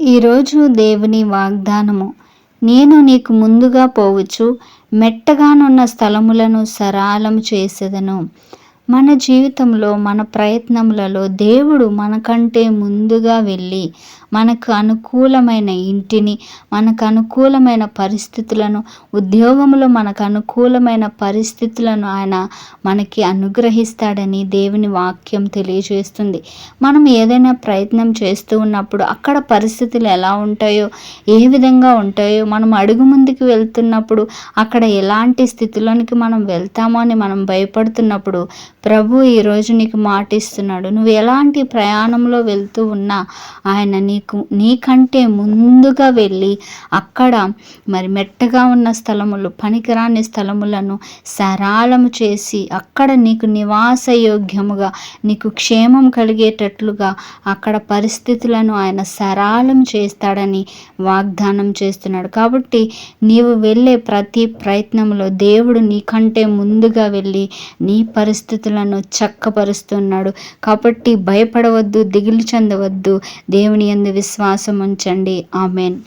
ఈరోజు దేవుని వాగ్దానము, నేను నీకు ముందుగా పోవచ్చు, మెట్టగానున్న స్థలములను సరాలము చేసేదను. మన జీవితంలో, మన ప్రయత్నములలో దేవుడు మనకంటే ముందుగా వెళ్ళి మనకు అనుకూలమైన ఇంటిని, మనకు అనుకూలమైన పరిస్థితులను, ఉద్యోగంలో మనకు అనుకూలమైన పరిస్థితులను ఆయన మనకి అనుగ్రహిస్తాడని దేవుని వాక్యం తెలియజేస్తుంది. మనం ఏదైనా ప్రయత్నం చేస్తూ ఉన్నప్పుడు అక్కడ పరిస్థితులు ఎలా ఉంటాయో, ఏ విధంగా ఉంటాయో, మనం అడుగు ముందుకు వెళ్తున్నప్పుడు అక్కడ ఎలాంటి స్థితిలోనికి మనం వెళ్తామో అని మనం భయపడుతున్నప్పుడు ప్రభు ఈరోజు నీకు మాటిస్తున్నాడు. నువ్వు ఎలాంటి ప్రయాణంలో వెళ్తూ ఉన్నా ఆయన నీకంటే ముందుగా వెళ్ళి అక్కడ మరి మెట్టగా ఉన్న స్థలములు, పనికిరాని స్థలములను సరాలము చేసి అక్కడ నీకు నివాసయోగ్యముగా, నీకు క్షేమం కలిగేటట్లుగా అక్కడ పరిస్థితులను ఆయన సరాలం చేస్తాడని వాగ్దానం చేస్తున్నాడు. కాబట్టి నీవు వెళ్ళే ప్రతి ప్రయత్నంలో దేవుడు నీకంటే ముందుగా వెళ్ళి నీ పరిస్థితులను చక్కపరుస్తున్నాడు. కాబట్టి భయపడవద్దు, దిగులు చెందవద్దు. దేవుని యందు విశ్వాసం ఉంచండి. ఆమేన్.